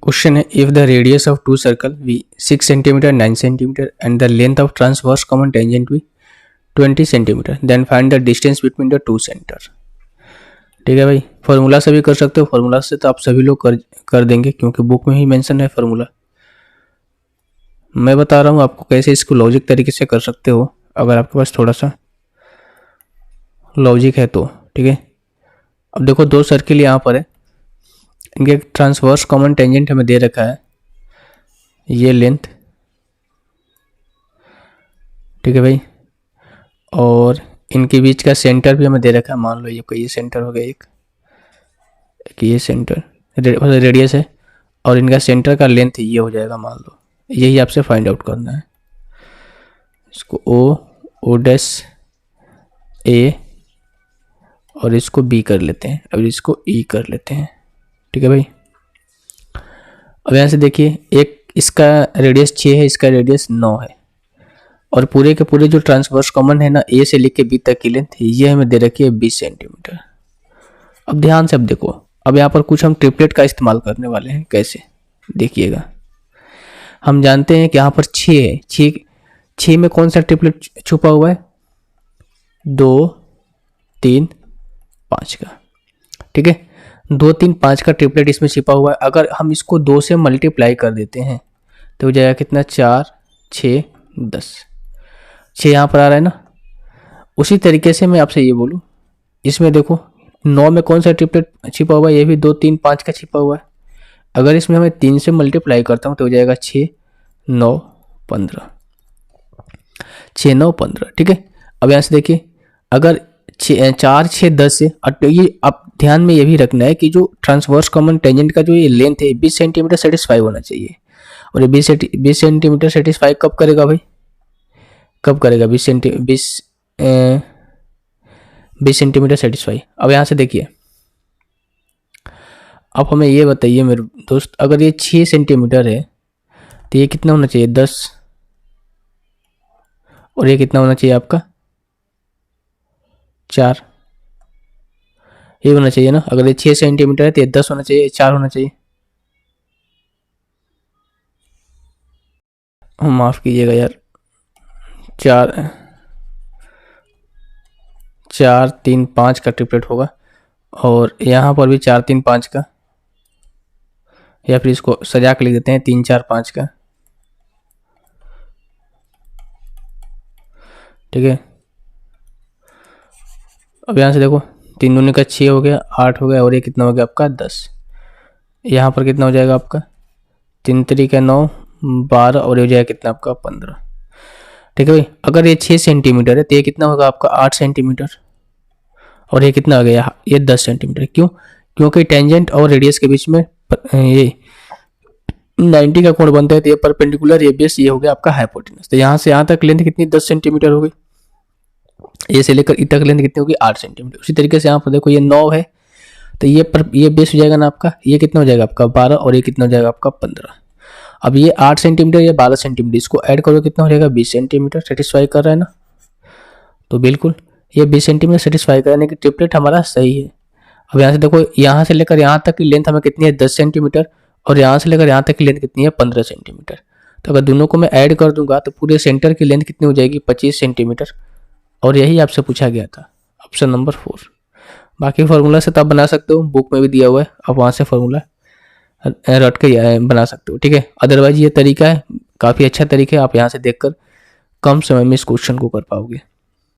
Question है, if the radius of two circle be 6 centimetre 9 centimetre and the length of transverse common tangent be 20 centimetre then find the distance between the two centre. ठीक है भाई, formula से भी कर सकते हो, formula से तो आप सभी लोग कर देंगे क्योंकि बुक में ही मेंशन है फॉर्मूला। मैं बता रहा हूँ आपको कैसे इसको लॉजिक तरीके से कर सकते हो अगर आपके पास थोड़ा सा लॉजिक है तो। ठीक है, अब देखो दो सर्किल यहाँ पर है, इनके ट्रांसवर्स कॉमन टेंजेंट हमें दे रखा है ये लेंथ। ठीक है भाई, और इनके बीच का सेंटर भी हमें दे रखा है, मान लो ये सेंटर हो गया, एक ये सेंटर रेडियस है और इनका सेंटर का लेंथ ये हो जाएगा मान लो। यही आपसे फाइंड आउट करना है। इसको ओ डैश ए और इसको बी कर लेते हैं, अब इसको ई कर लेते हैं। ठीक है भाई, अब यहाँ से देखिए एक इसका रेडियस 6 है, इसका रेडियस 9 है और पूरे के पूरे जो ट्रांसवर्स कॉमन है ना ए से लेके बी तक की लेंथ ये हमें दे रखी है 20 सेंटीमीटर। अब ध्यान से अब देखो, अब यहाँ पर कुछ हम ट्रिपलेट का इस्तेमाल करने वाले हैं। कैसे देखिएगा, हम जानते हैं कि यहाँ पर 6 है, 6 में कौन सा ट्रिपलेट छुपा हुआ है, 2 3 5 का। ठीक है, 2 3 5 का ट्रिपलेट इसमें छिपा हुआ है। अगर हम इसको 2 से मल्टीप्लाई कर देते हैं तो हो जाएगा कितना, 4 6 10, 6 यहाँ पर आ रहा है ना। उसी तरीके से मैं आपसे ये बोलूँ, इसमें देखो 9 में कौन सा ट्रिपलेट छिपा हुआ है, ये भी 2 3 5 का छिपा हुआ है। अगर इसमें हमें 3 से मल्टीप्लाई करता हूँ तो हो जाएगा 6 9 15, 6 9 15। ठीक है, अब यहाँ से देखिए अगर 4 6 10 से, ये आप ध्यान में ये भी रखना है कि जो ट्रांसवर्स कॉमन टेंजेंट का जो ये लेंथ है 20 सेंटीमीटर सेटिस्फाई होना चाहिए। और ये 20 सेंटीमीटर सेटिस्फाई कब करेगा भाई, कब करेगा 20 सेंटीमीटर सेटिस्फाई। अब यहाँ से देखिए, अब हमें ये बताइए मेरे दोस्त, अगर ये 6 सेंटीमीटर है तो ये कितना होना चाहिए, 10, और ये कितना होना चाहिए आपका 4, ये होना चाहिए ना। अगर ये 6 सेंटीमीटर है तो ये 10 होना चाहिए, 4 होना चाहिए। माफ़ कीजिएगा यार, 4 3 5 का ट्रिपलेट होगा और यहाँ पर भी 4 3 5 का, या फिर इसको सजा के लिख देते हैं 3 4 5 का। ठीक है, अब यहाँ से देखो 3 दूनी का 6 हो गया, 8 हो गया और ये कितना हो गया आपका 10। यहाँ पर कितना हो जाएगा आपका 3 3 का 9 12 और ये हो जाएगा कितना आपका 15। ठीक है भाई, अगर ये 6 सेंटीमीटर है तो ये कितना होगा आपका 8 सेंटीमीटर और ये कितना हो गया, ये 10 सेंटीमीटर। क्यों, क्योंकि टेंजेंट और रेडियस के बीच में ये 90 का कोण बनता है, तो ये परपेंडिकुलर, ये बेस, ये हो गया आपका हाइपोटेनस। तो यहाँ से यहाँ तक लेंथ कितनी 10 सेंटीमीटर हो गई, ए से लेकर ई तक लेंथ कितनी होगी 8 सेंटीमीटर। उसी तरीके से यहाँ पर देखो ये 9 है तो ये बेस हो जाएगा ना आपका, ये कितना हो जाएगा आपका 12 और ये कितना हो जाएगा आपका 15। अब ये 8 सेंटीमीटर या 12 सेंटीमीटर, इसको ऐड करो कितना हो जाएगा 20 सेंटीमीटर। सेटिस्फाई कर रहा है ना, तो बिल्कुल ये 20 सेंटीमीटर सेटिस्फाई कर रहा है कि ट्रिपलेट हमारा सही है। अब यहाँ से देखो, यहाँ से लेकर यहाँ तक की लेंथ हमें कितनी है 10 सेंटीमीटर और यहाँ से लेकर यहाँ तक की लेंथ कितनी है 15 सेंटीमीटर। तो अगर दोनों को मैं ऐड कर दूंगा तो पूरे सेंटर की लेंथ कितनी हो जाएगी 25 सेंटीमीटर, और यही आपसे पूछा गया था, ऑप्शन नंबर 4। बाकी फार्मूला से तो आप बना सकते हो, बुक में भी दिया हुआ है, आप वहाँ से फार्मूला रट के बना सकते हो। ठीक है, अदरवाइज ये तरीका है, काफ़ी अच्छा तरीका है, आप यहाँ से देखकर कम समय में इस क्वेश्चन को कर पाओगे।